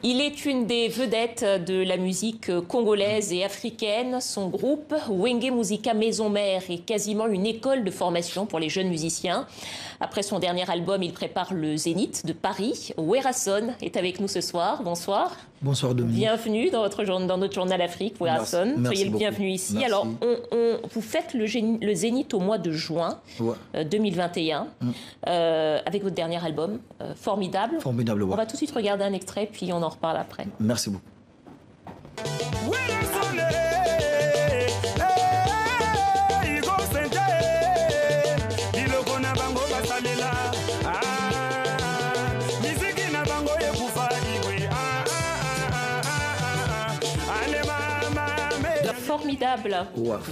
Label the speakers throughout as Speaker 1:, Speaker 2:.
Speaker 1: Il est une des vedettes de la musique congolaise et africaine. Son groupe, Wenge Musica Maison Mère, est quasiment une école de formation pour les jeunes musiciens. Après son dernier album, il prépare le Zénith de Paris. Werason est avec nous ce soir. Bonsoir.
Speaker 2: Bonsoir Dominique.
Speaker 1: Bienvenue dans notre journal Afrique, Werason. Soyez le bienvenu ici.
Speaker 2: Merci.
Speaker 1: Alors, vous faites le Zénith au mois de juin 2021 avec votre dernier album, Formidable.
Speaker 2: Formidable,
Speaker 1: On va tout de suite regarder un extrait, puis on en reparle après.
Speaker 2: Merci beaucoup.
Speaker 1: Formidable,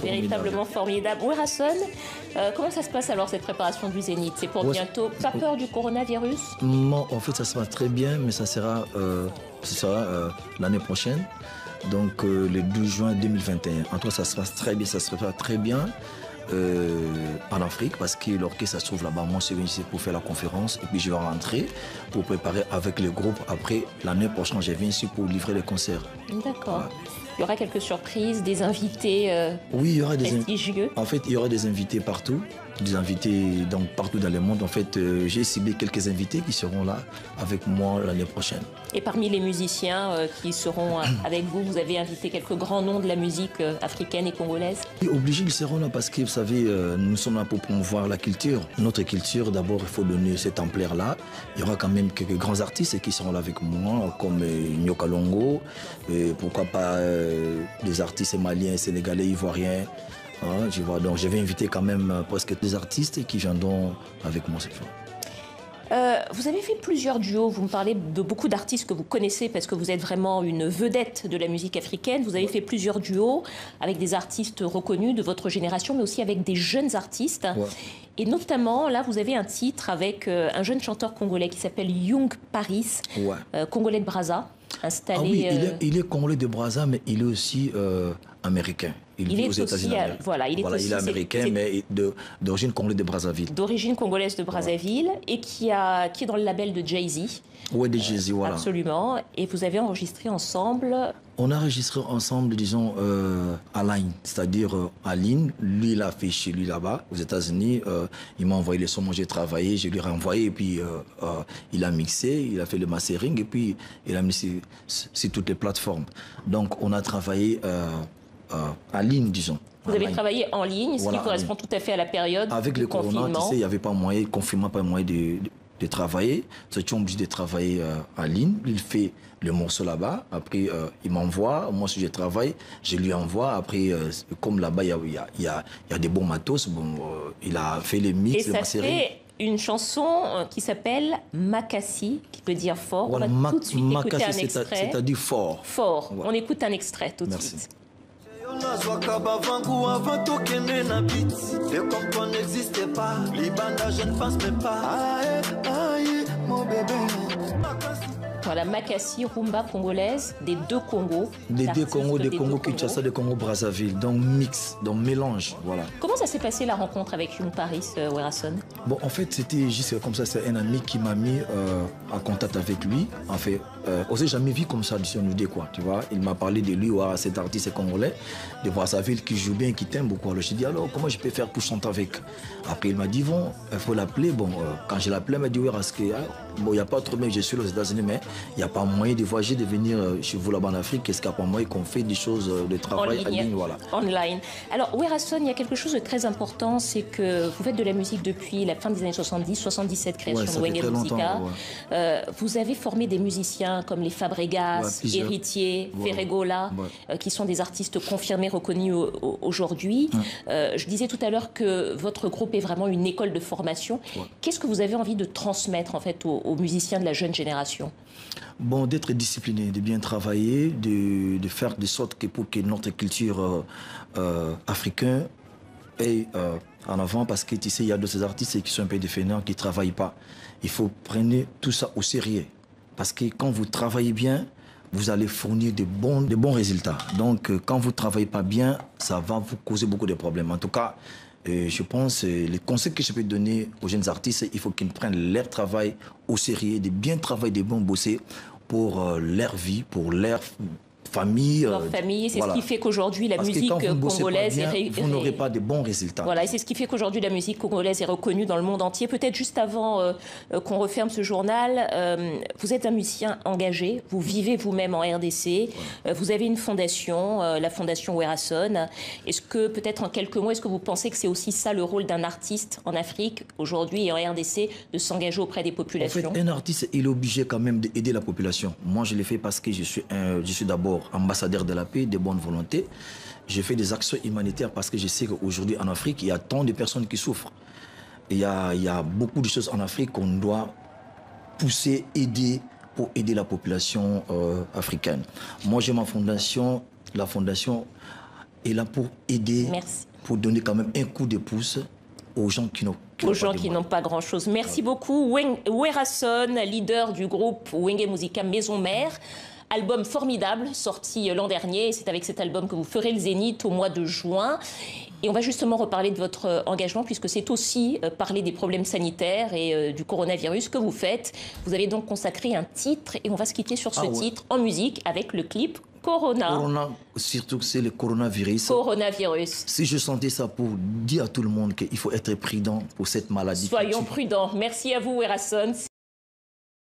Speaker 1: véritablement formidable. Werason, comment ça se passe alors cette préparation du Zénith? C'est pour bientôt. Pas peur du coronavirus?
Speaker 2: Non, en fait ça se passe très bien, mais ça sera l'année prochaine, donc le 12 juin 2021. En tout cas ça se passe très bien, ça se prépare très bien en Afrique, parce que l'orchestre se trouve là-bas. Moi je suis venu ici pour faire la conférence et puis je vais rentrer pour préparer avec le groupe. Après l'année prochaine je viens ici pour livrer les concerts.
Speaker 1: D'accord. Voilà. Il y aura quelques surprises, des invités
Speaker 2: oui, il y aura
Speaker 1: prestigieux.
Speaker 2: En fait, il y aura des invités partout, partout dans le monde. En fait, j'ai ciblé quelques invités qui seront là avec moi l'année prochaine. Et
Speaker 1: parmi les musiciens qui seront avec vous, vous avez invité quelques grands noms de la musique africaine et congolaise?
Speaker 2: Oui, obligés, ils seront là parce que, vous savez, nous sommes là pour promouvoir la culture. Notre culture, d'abord, il faut donner cette ampleur-là. Il y aura quand même quelques grands artistes qui seront là avec moi, comme Nyoka Longo, pourquoi pas des artistes maliens, sénégalais, ivoiriens. Hein, je vois. Donc je vais inviter quand même presque des artistes qui viendront avec moi cette fois.
Speaker 1: Vous avez fait plusieurs duos, vous me parlez de beaucoup d'artistes que vous connaissez parce que vous êtes vraiment une vedette de la musique africaine. Vous avez fait plusieurs duos avec des artistes reconnus de votre génération, mais aussi avec des jeunes artistes. Et notamment, là, vous avez un titre avec un jeune chanteur congolais qui s'appelle Young Paris, congolais de Brazza. Installé,
Speaker 2: ah oui, il est congolais de Brazza, mais il est aussi américain.
Speaker 1: Il est aux États-Unis.
Speaker 2: Il est américain, mais d'origine congolaise de Brazzaville.
Speaker 1: D'origine congolaise de Brazzaville et qui est dans le label de Jay-Z.
Speaker 2: Oui, de Jay-Z, voilà.
Speaker 1: Absolument. Et vous avez enregistré ensemble?
Speaker 2: On a enregistré ensemble, disons, à Line, c'est-à-dire à Line. Lui, il a fait chez lui là-bas, aux États-Unis. Il m'a envoyé les sons, moi j'ai travaillé, je lui ai renvoyé, et puis il a mixé, il a fait le mastering, et puis il a mis sur toutes les plateformes. Donc, on a travaillé à ligne, disons.
Speaker 1: Vous avez travaillé en ligne, ce qui correspond tout à fait à la période
Speaker 2: avec le confinement. Tu sais, il n'y avait pas moyen, le confinement, pas moyen de travailler. Nous étions obligés de travailler en ligne. Il fait le morceau là-bas. Après, il m'envoie. Moi, si je travaille, je lui envoie. Après, comme là-bas, il y a des bons matos. Bon, il a fait les mix, le mastering.
Speaker 1: Et ça fait une chanson qui s'appelle Makassi, qui veut dire fort.
Speaker 2: Voilà,
Speaker 1: on va tout de suite écouter un extrait.
Speaker 2: C'est-à-dire fort.
Speaker 1: Fort. Voilà. On écoute un extrait tout de suite.
Speaker 3: Nazwaka bavangu avant tokende na beat. Et comme toi n'existais pas, Libanda je ne pense même pas. Aïe, aïe, mon bébé.
Speaker 1: Voilà, Makassi, rumba congolaise, des deux Congos.
Speaker 2: Des deux Congos Kinshasa, des Congos Brazzaville, donc mix, donc mélange, voilà.
Speaker 1: Comment ça s'est passé la rencontre avec Young Paris, Werason?
Speaker 2: Bon, en fait, c'était juste comme ça, c'est un ami qui m'a mis en contact avec lui. En fait, on s'est jamais vu comme ça, sur nous deux, quoi, tu vois. Il m'a parlé de lui, cet artiste congolais, de Brazzaville, qui joue bien, qui t'aime beaucoup. Alors, je dit, alors, comment je peux faire pour chanter avec? Après, il m'a dit, bon, il faut l'appeler. Bon, quand je l'appelais, il m'a dit, oui, parce que, bon, il n'y a pas trop, mais je suis aux États-Unis, mais il n'y a pas moyen de voyager, de venir chez vous là-bas en Afrique. Est-ce qu'il n'y a pas moyen qu'on fait des choses de travail en ligne, voilà.
Speaker 1: Online. Alors, Werason, il y a quelque chose de très important, c'est que vous faites de la musique depuis la fin des années 70, 77, création de Wenge Musica. Vous avez formé des musiciens comme les Fabregas, Héritier, Ferregola, qui sont des artistes confirmés, reconnus aujourd'hui. Je disais tout à l'heure que votre groupe est vraiment une école de formation. Qu'est-ce que vous avez envie de transmettre en fait aux musiciens de la jeune génération?
Speaker 2: Bon, d'être discipliné, de bien travailler, de faire de sorte que pour que notre culture africaine est en avant, parce que tu sais, il y a d'autres artistes qui sont un peu défendants, qui ne travaillent pas. Il faut prendre tout ça au sérieux, parce que quand vous travaillez bien, vous allez fournir de bons résultats. Donc, quand vous ne travaillez pas bien, ça va vous causer beaucoup de problèmes. En tout cas, je pense, les conseils que je peux donner aux jeunes artistes, il faut qu'ils prennent leur travail au sérieux, de bien travailler, de bien bosser, pour leur vie, pour leur famille.
Speaker 1: Leur famille, c'est ce qui fait qu'aujourd'hui la musique congolaise
Speaker 2: vous n'aurez pas de bons résultats.
Speaker 1: Voilà, et c'est ce qui fait qu'aujourd'hui la musique congolaise est reconnue dans le monde entier. Peut-être juste avant qu'on referme ce journal, vous êtes un musicien engagé, vous vivez vous-même en RDC, vous avez une fondation, la fondation Werason. Est-ce que peut-être en quelques mots, est-ce que vous pensez que c'est aussi ça le rôle d'un artiste en Afrique aujourd'hui et en RDC, de s'engager auprès des populations?
Speaker 2: En fait, un artiste, il est obligé quand même d'aider la population. Moi, je l'ai fait parce que je suis d'abord ambassadeur de la paix, de bonne volonté. Je fais des actions humanitaires parce que je sais qu'aujourd'hui en Afrique, il y a tant de personnes qui souffrent. Il y a beaucoup de choses en Afrique qu'on doit pousser, aider pour aider la population africaine. Moi, j'ai ma fondation. La fondation est là pour aider, pour donner quand même un coup de pouce aux gens qui n'ont pas grand-chose.
Speaker 1: Merci beaucoup. Werason, leader du groupe Wenge Musica Maison Mère. Album formidable, sorti l'an dernier. C'est avec cet album que vous ferez le Zénith au mois de juin. Et on va justement reparler de votre engagement, puisque c'est aussi parler des problèmes sanitaires et du coronavirus que vous faites. Vous avez donc consacré un titre, et on va se quitter sur ce titre en musique avec le clip Corona.
Speaker 2: Surtout que c'est le coronavirus. Si je sentais ça pour dire à tout le monde qu'il faut être prudent pour cette maladie.
Speaker 1: Soyons prudents. Merci à vous, Werason.